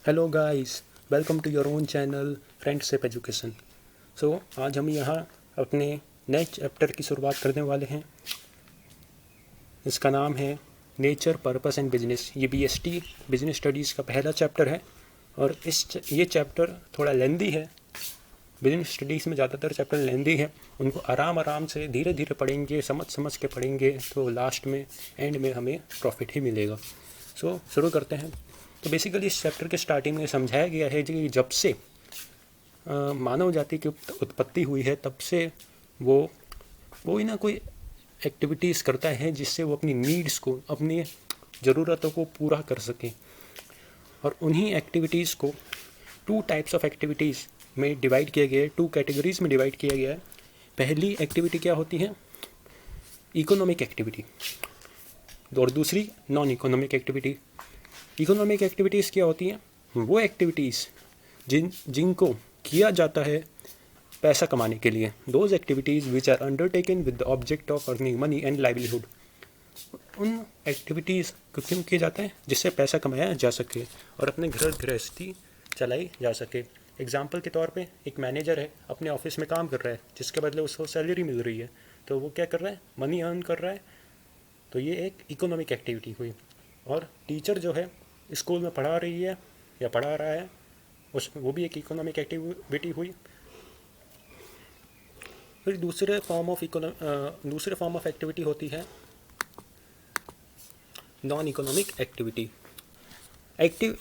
Hello guys, welcome to your own channel Friendship Education. आज हम यहाँ अपने नए चैप्टर की शुरुआत करने वाले हैं। इसका नाम है नेचर, पर्पस एंड बिजनेस। ये बीएसटी बिजनेस स्टडीज़ का पहला चैप्टर है और ये चैप्टर थोड़ा लेंदी है। बिजनेस स्टडीज़ में ज़्यादातर चैप्टर लेंदी है, उनको आराम आराम से धीरे धीरे पढ़ेंगे, समझ समझ के पढ़ेंगे तो लास्ट में एंड में हमें प्रॉफिट ही मिलेगा। शुरू करते हैं। तो बेसिकली इस चैप्टर के स्टार्टिंग में समझाया गया है कि जब से मानव जाति की उत्पत्ति हुई है तब से वो कोई ना कोई एक्टिविटीज़ करता है जिससे वो अपनी नीड्स को, अपनी ज़रूरतों को पूरा कर सके। और उन्हीं एक्टिविटीज़ को टू टाइप्स ऑफ एक्टिविटीज़ में डिवाइड किया गया है, टू कैटेगरीज में डिवाइड किया गया है। पहली एक्टिविटी क्या होती है? इकोनॉमिक एक्टिविटी, और दूसरी non economic activity. Economic activities क्या होती हैं? वो एक्टिविटीज़ जिनको किया जाता है पैसा कमाने के लिए। Those activities which are undertaken with the object of earning money and livelihood. उन एक्टिविटीज़ को क्यों किया जाता है? जिससे पैसा कमाया जा सके और अपने घर गृहस्थी चलाई जा सके। एग्जाम्पल के तौर पे एक मैनेजर है, अपने ऑफिस में काम कर रहा है, जिसके बदले उसको सैलरी मिल रही है, तो वो क्या कर रहा है? मनी अर्न कर रहा है। तो ये एक इकोनॉमिक एक्टिविटी हुई। और टीचर जो है स्कूल में पढ़ा रही है या पढ़ा रहा है, वो भी एक इकोनॉमिक एक्टिविटी हुई। फिर दूसरे फॉर्म ऑफ एक्टिविटी होती है non economic activity.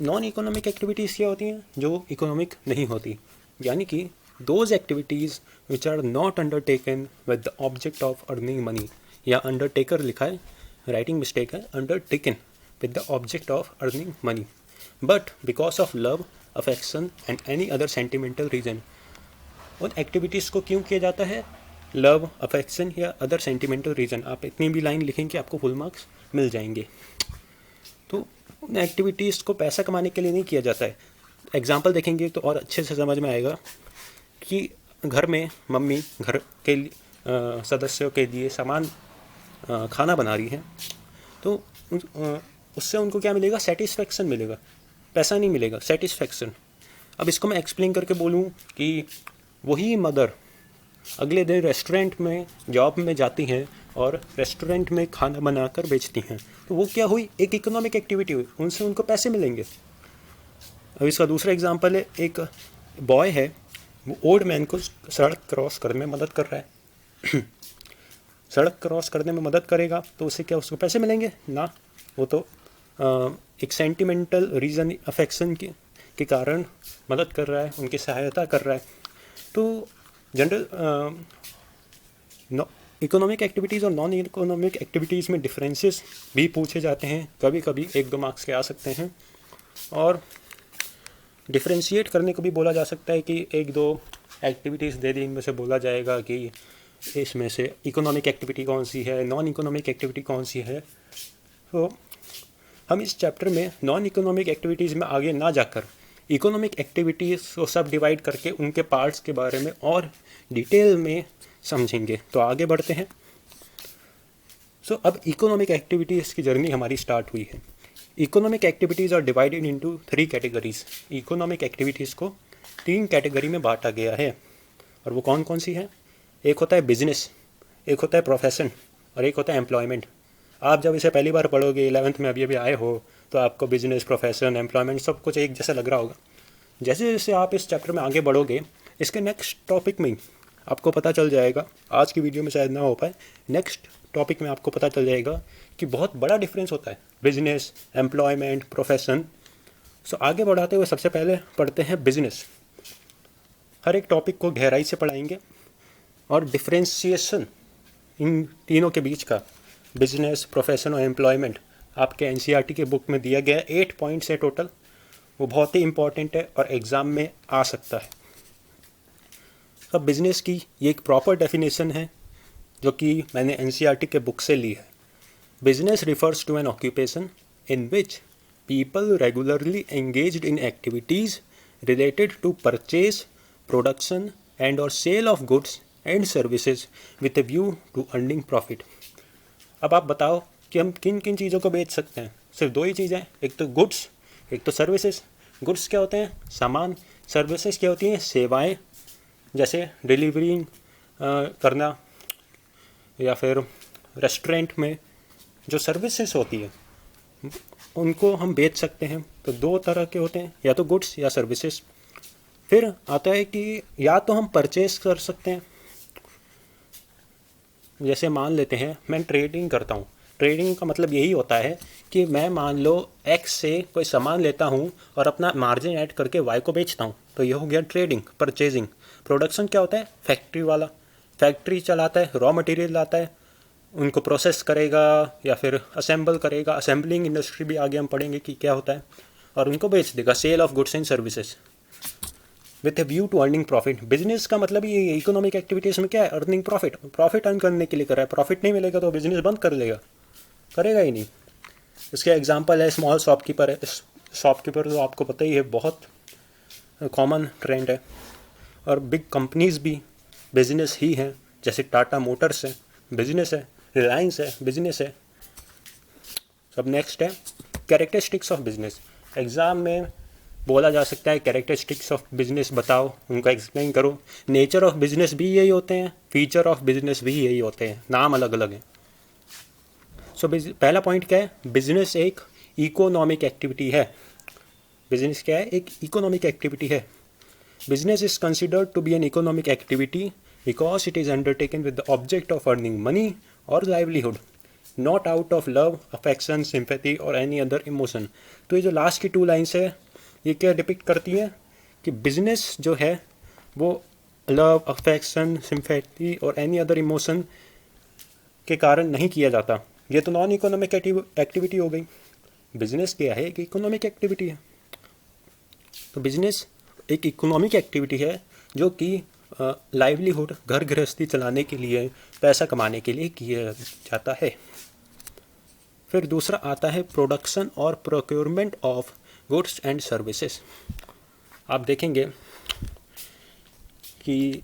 Non economic activities क्या होती हैं? जो इकोनॉमिक नहीं होती, यानी कि those activities which are not undertaken with the object of earning money. या अंडरटेकर लिखा है, राइटिंग मिस्टेक है, undertaken with the object of earning money, but because of love, affection and any other sentimental reason। उन activities को क्यों किया जाता है? लव, अफेक्शन या अदर सेंटिमेंटल रीज़न। आप इतनी भी लाइन लिखेंगे आपको फुल मार्क्स मिल जाएंगे। तो उन एक्टिविटीज़ को पैसा कमाने के लिए नहीं किया जाता है। एग्जाम्पल देखेंगे तो और अच्छे से समझ में आएगा कि घर में मम्मी घर के सदस्यों के लिए सामान खाना बना रही है, तो उससे उनको क्या मिलेगा? सेटिस्फेक्शन मिलेगा, पैसा नहीं मिलेगा, सेटिस्फेक्शन। अब इसको मैं एक्सप्लेन करके बोलूँ कि वही मदर अगले दिन रेस्टोरेंट में जॉब में जाती हैं और रेस्टोरेंट में खाना बनाकर बेचती हैं, तो वो क्या हुई? एक इकोनॉमिक एक्टिविटी हुई, उनसे उनको पैसे मिलेंगे। अब इसका दूसरा एग्जांपल है, एक बॉय है, वो ओल्ड मैन को सड़क क्रॉस करने में मदद कर रहा है। सड़क क्रॉस करने में मदद करेगा तो उससे क्या उसको पैसे मिलेंगे? ना, वो तो एक सेंटिमेंटल रीज़न, अफेक्शन के कारण मदद कर रहा है, उनकी सहायता कर रहा है। तो जनरल इकोनॉमिक एक्टिविटीज़ और नॉन इकोनॉमिक एक्टिविटीज़ में डिफरेंसेस भी पूछे जाते हैं, कभी कभी 1-2 मार्क्स के आ सकते हैं। और डिफ्रेंशिएट करने को भी बोला जा सकता है कि 1-2 एक्टिविटीज़ दे दी, इनमें से बोला जाएगा कि इसमें से इकोनॉमिक एक्टिविटी कौन सी है, नॉन इकोनॉमिक एक्टिविटी कौन सी है। तो हम इस चैप्टर में नॉन इकोनॉमिक एक्टिविटीज़ में आगे ना जाकर इकोनॉमिक एक्टिविटीज़ को सब डिवाइड करके उनके पार्ट्स के बारे में और डिटेल में समझेंगे। तो आगे बढ़ते हैं। अब इकोनॉमिक एक्टिविटीज़ की जर्नी हमारी स्टार्ट हुई है। Economic activities are divided into 3 categories. Economic activities को 3 कैटेगरी में बांटा गया है, और वो कौन कौन सी है? एक होता है बिजनेस, एक होता है प्रोफेशन और एक होता है एम्प्लॉयमेंट। आप जब इसे पहली बार पढ़ोगे, 11th में अभी आए हो, तो आपको बिजनेस, प्रोफेशन, एम्प्लॉयमेंट सब कुछ एक जैसा लग रहा होगा। जैसे जैसे आप इस चैप्टर में आगे बढ़ोगे, इसके नेक्स्ट टॉपिक में आपको पता चल जाएगा, आज की वीडियो में शायद ना हो पाए, नेक्स्ट टॉपिक में आपको पता चल जाएगा कि बहुत बड़ा डिफरेंस होता है बिजनेस, एम्प्लॉयमेंट, प्रोफेशन। आगे बढ़ाते हुए सबसे पहले पढ़ते हैं बिजनेस। हर एक टॉपिक को गहराई से पढ़ाएंगे और डिफ्रेंशिएशन इन तीनों के बीच का, बिजनेस, प्रोफेशन और एम्प्लॉयमेंट, आपके एनसीईआरटी के बुक में दिया गया है। 8 पॉइंट्स है टोटल, वो बहुत ही इंपॉर्टेंट है और एग्ज़ाम में आ सकता है। अब बिजनेस की ये एक प्रॉपर डेफिनेशन है जो कि मैंने एनसीईआरटी के बुक से ली है। Business refers to an occupation in which people regularly engaged in activities related to purchase, production and और sale of goods and services with a view to earning profit. अब आप बताओ कि हम किन किन चीज़ों को बेच सकते हैं? सिर्फ 2 ही चीज़ें, एक तो गुड्स, एक तो सर्विसेज। गुड्स क्या होते हैं? सामान। सर्विसेज क्या होती हैं? सेवाएं, जैसे डिलीवरी करना या फिर रेस्टोरेंट में जो सर्विसेज होती है उनको हम बेच सकते हैं। तो दो तरह के होते हैं, या तो गुड्स या सर्विसेज। फिर आता है कि या तो हम परचेज कर सकते हैं, जैसे मान लेते हैं मैं ट्रेडिंग करता हूँ। ट्रेडिंग का मतलब यही होता है कि मैं मान लो एक्स से कोई सामान लेता हूँ और अपना मार्जिन ऐड करके वाई को बेचता हूँ, तो ये हो गया ट्रेडिंग, परचेजिंग। प्रोडक्शन क्या होता है? फैक्ट्री वाला फैक्ट्री चलाता है, रॉ मटेरियल लाता है, उनको प्रोसेस करेगा या फिर असेंबल करेगा। असेंबलिंग इंडस्ट्री भी आगे हम पढ़ेंगे कि क्या होता है, और उनको बेच देगा। Sale of goods and services with a view to earning profit. Business का मतलब ये इकोनॉमिक एक्टिविटीज़ में क्या है? Earning profit. प्रॉफिट अर्न करने के लिए कर रहा है। प्रॉफिट नहीं मिलेगा तो बिजनेस बंद कर लेगा, करेगा ही नहीं। इसके एग्जांपल है स्मॉल शॉपकीपर है। शॉपकीपर तो आपको पता ही है, बहुत कॉमन ट्रेंड है। और बिग कंपनीज भी बिजनेस ही हैं, जैसे टाटा मोटर्स है, बिजनेस है। रिलायंस है, बिजनेस है। अब नेक्स्ट है कैरेक्टरिस्टिक्स ऑफ बिजनेस। एग्ज़ाम में बोला जा सकता है कैरेक्टरिस्टिक्स ऑफ बिजनेस बताओ, उनका एक्सप्लेन करो। नेचर ऑफ बिजनेस भी यही होते हैं, फीचर ऑफ बिजनेस भी यही होते हैं, नाम अलग अलग हैं। सो पहला पॉइंट क्या है? बिजनेस एक इकोनॉमिक एक्टिविटी है। बिजनेस क्या है? एक इकोनॉमिक एक्टिविटी है। Business is considered to be an economic activity because it is undertaken with the object of earning money और livelihood, not out of love, affection, sympathy और any other emotion. तो ये जो last की 2 lines है, ये क्या डिपिक्ट करती हैं कि बिजनेस जो है वो लव, अफेक्शन, सिंपैथी और एनी अदर इमोशन के कारण नहीं किया जाता। ये तो नॉन इकोनॉमिक एक्टिविटी हो गई। बिजनेस क्या है? एक इकोनॉमिक एक्टिविटी है। तो बिजनेस एक इकोनॉमिक एक्टिविटी है जो कि लाइवलीहुड, घर गृहस्थी चलाने के लिए, पैसा कमाने के लिए किया जाता है। फिर दूसरा आता है प्रोडक्शन और procurement of goods and services. आप देखेंगे कि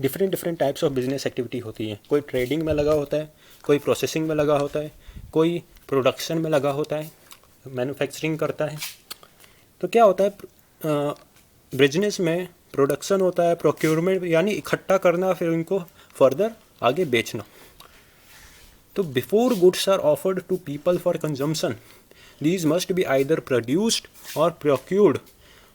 different types of business activity होती है। कोई ट्रेडिंग में लगा होता है, कोई प्रोसेसिंग में लगा होता है, कोई प्रोडक्शन में लगा होता है, मैन्युफैक्चरिंग करता है। तो क्या होता है बिजनेस में? प्रोडक्शन होता है, प्रोक्योरमेंट यानी इकट्ठा करना, फिर उनको फर्दर आगे बेचना। तो before goods are offered to people for consumption, these must be either produced or procured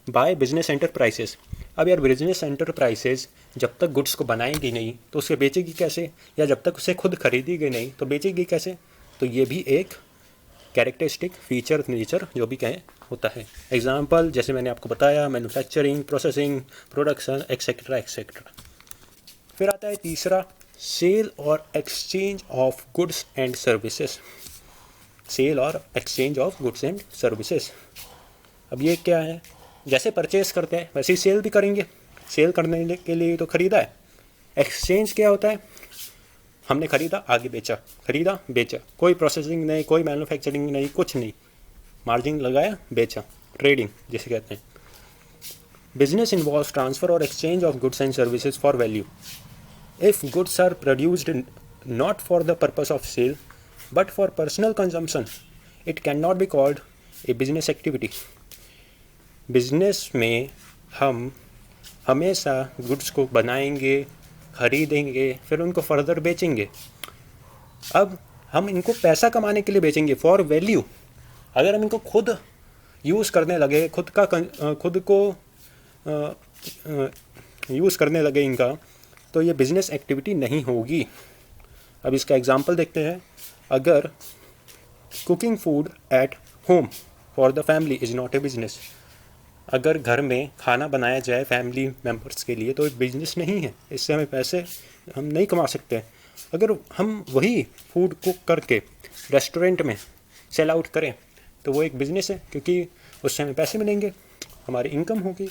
by business enterprises। अब यार बिजनेस एंटरप्राइजेज जब तक गुड्स को बनाएंगी नहीं तो उसे बेचेगी कैसे, या जब तक उसे खुद खरीदेगी नहीं तो बेचेगी कैसे? तो ये भी एक कैरेक्टरिस्टिक, फीचर, नेचर जो भी कहें होता है। एग्जाम्पल जैसे मैंने आपको बताया, manufacturing, processing, production, etcetera etcetera. फिर आता है तीसरा, सेल और exchange of goods and services. Sale और exchange of goods and services. अब ये क्या है? जैसे परचेस करते हैं वैसे ही सेल भी करेंगे। सेल करने के लिए तो ख़रीदा है। एक्सचेंज क्या होता है? हमने ख़रीदा, आगे बेचा, ख़रीदा, बेचा, कोई प्रोसेसिंग नहीं, कोई मैन्युफैक्चरिंग नहीं, कुछ नहीं, मार्जिन लगाया, बेचा, ट्रेडिंग जिसे कहते हैं। बिजनेस इन्वॉल्व ट्रांसफ़र और exchange of goods and services for value. If goods are produced not for the purpose of sale but for personal consumption, it cannot be called a business activity। Business में हम हमेशा goods को बनाएंगे, खरीदेंगे, फिर उनको further बेचेंगे। अब हम इनको पैसा कमाने के लिए बेचेंगे, फॉर वैल्यू। अगर हम इनको खुद यूज़ करने लगे, खुद को यूज़ करने लगे इनका, तो ये बिज़नेस एक्टिविटी नहीं होगी। अब इसका एग्जांपल देखते हैं। अगर cooking food at home for the family is not a business, अगर घर में खाना बनाया जाए फैमिली मेम्बर्स के लिए तो एक बिजनेस नहीं है, इससे हमें पैसे हम नहीं कमा सकते। अगर हम वही फूड कुक करके रेस्टोरेंट में सेल आउट करें तो वो एक बिज़नेस है, क्योंकि उससे हमें पैसे मिलेंगे, हमारी इनकम होगी।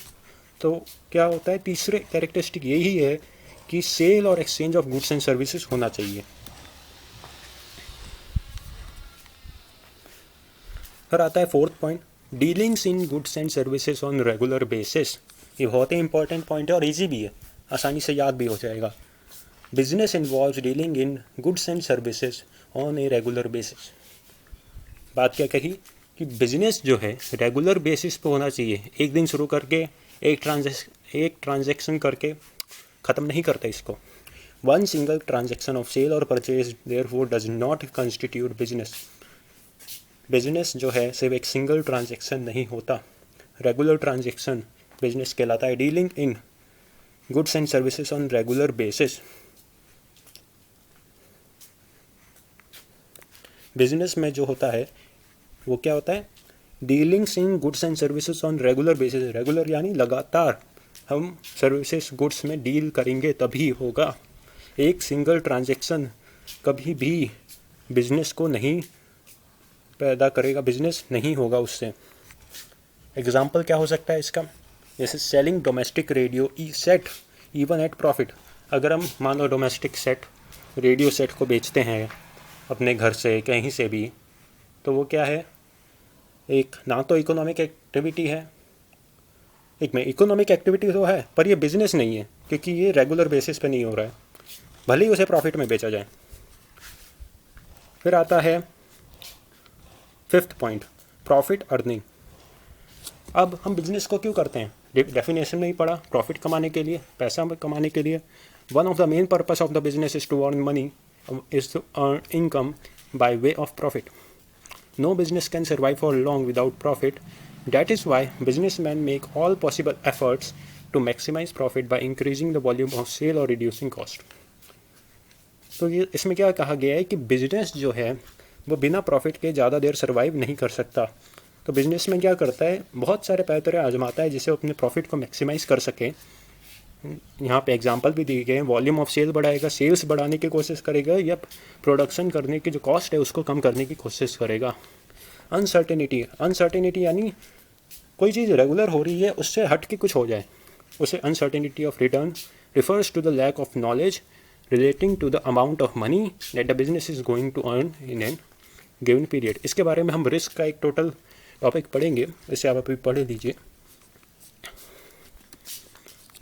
तो क्या होता है? तीसरे कैरेक्टरिस्टिक यही है कि सेल और exchange of goods and services होना चाहिए। फिर आता है fourth point, dealings in goods and services on regular basis. ये बहुत ही इंपॉर्टेंट पॉइंट है और इजी भी है, आसानी से याद भी हो जाएगा। Business involves dealing in goods and services on a regular basis. बात क्या कही कि बिजनेस जो है रेगुलर बेसिस पे होना चाहिए। एक दिन शुरू करके एक ट्रांजैक्शन करके ख़त्म नहीं करता इसको। One single transaction of sale और purchase therefore does not constitute business. Business जो है सिर्फ एक सिंगल ट्रांजैक्शन नहीं होता, रेगुलर ट्रांजैक्शन बिजनेस कहलाता है। Dealing in goods and services on regular basis. Business में जो होता है वो क्या होता है, dealings in goods and services on regular basis. Regular यानी लगातार हम सर्विसेज गुड्स में डील करेंगे तभी होगा। एक सिंगल ट्रांजैक्शन कभी भी बिजनेस को नहीं पैदा करेगा, बिजनेस नहीं होगा उससे। एग्जाम्पल क्या हो सकता है इसका, जैसे selling domestic radio E set even at profit. अगर हम मान लो डोमेस्टिक सेट रेडियो सेट को बेचते हैं अपने घर से कहीं से भी, तो वो क्या है, एक ना तो इकोनॉमिक एक्टिविटी है, एक में इकोनॉमिक एक्टिविटी तो है पर ये बिजनेस नहीं है क्योंकि ये रेगुलर बेसिस पे नहीं हो रहा है, भले ही उसे प्रॉफिट में बेचा जाए। फिर आता है फिफ्थ पॉइंट, प्रॉफिट अर्निंग। अब हम बिजनेस को क्यों करते हैं, डेफिनेशन में ही पढ़ा, प्रॉफिट कमाने के लिए, पैसा कमाने के लिए। One of the main purpose of the business is to earn money, is to earn income by way of profit. No business can survive for long without profit. That is why businessman make all possible efforts to maximise profit by increasing the volume of sale और reducing cost. तो ये इसमें क्या कहा गया है कि business जो है वो बिना प्रॉफिट के ज़्यादा देर सर्वाइव नहीं कर सकता। तो बिजनेस में क्या करता है, बहुत सारे पैतरे आजमाता है जिससे अपने प्रॉफिट को मैक्सिमाइज़ कर सके। यहाँ पे एग्जांपल भी दिए गए हैं, वॉल्यूम ऑफ सेल बढ़ाएगा, सेल्स बढ़ाने की कोशिश करेगा, या प्रोडक्शन करने की जो कॉस्ट है उसको कम करने की कोशिश करेगा। अनसर्टेनिटी यानी कोई चीज़ रेगुलर हो रही है उससे हट के कुछ हो जाए, उसे uncertainty of return refers to the lack of knowledge relating to the amount of money that the business is going to earn in an given period. इसके बारे में हम रिस्क का एक टोटल टॉपिक पढ़ेंगे, इसे आप अभी पढ़ लीजिए।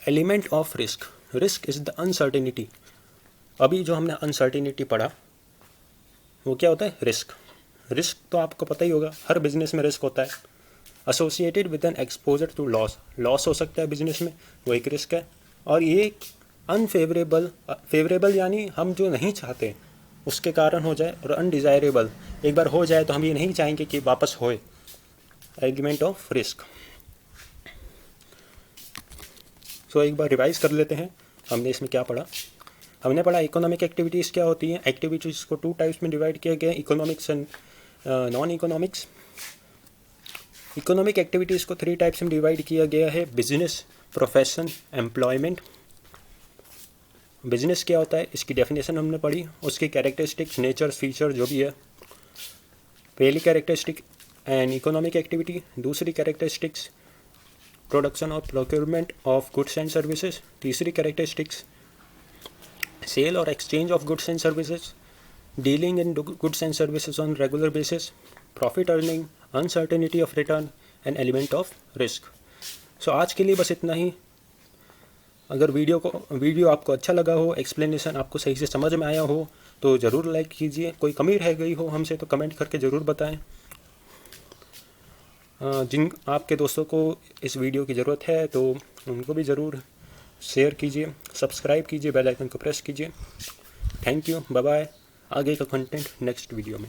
Element of risk, risk is the uncertainty. अभी जो हमने अनसर्टेनिटी पढ़ा वो क्या होता है, रिस्क। रिस्क तो आपको पता ही होगा, हर बिजनेस में रिस्क होता है। Associated with an exposure to loss, loss हो सकता है बिजनेस में, वो एक रिस्क है। और ये फेवरेबल यानी हम जो नहीं चाहते उसके कारण हो जाए, और अनडिज़ायरेबल एक बार हो जाए तो हम ये नहीं चाहेंगे कि वापस होए। Element of risk. सो एक बार रिवाइज कर लेते हैं, हमने इसमें क्या पढ़ा। हमने पढ़ा इकोनॉमिक एक्टिविटीज़ क्या होती हैं। एक्टिविटीज़ को 2 टाइप्स में डिवाइड किया गया है, economics and non economics. Economic activities को 3 टाइप्स में डिवाइड किया गया है, बिजनेस, प्रोफेशन, एम्प्लॉयमेंट। बिजनेस क्या होता है इसकी डेफिनेशन हमने पढ़ी, उसकी कैरेक्टरिस्टिक्स, नेचर, फीचर जो भी है। पहली कैरेक्टरिस्टिक एन इकोनॉमिक एक्टिविटी, दूसरी कैरेक्टरिस्टिक्स प्रोडक्शन और procurement of goods and services, तीसरी कैरेक्टरिस्टिक्स सेल और exchange of goods and services, dealing in goods and services on regular basis, profit earning, uncertainty of return and element of risk. So आज के लिए बस इतना ही। अगर video आपको अच्छा लगा हो, एक्सप्लेनेशन आपको सही से समझ में आया हो तो ज़रूर लाइक कीजिए। कोई कमी रह गई हो हमसे तो कमेंट करके ज़रूर बताएं। जिन आपके दोस्तों को इस वीडियो की ज़रूरत है तो उनको भी ज़रूर शेयर कीजिए, सब्सक्राइब कीजिए, बेल आइकन को प्रेस कीजिए। Thank you, bye bye. आगे का कंटेंट नेक्स्ट वीडियो में।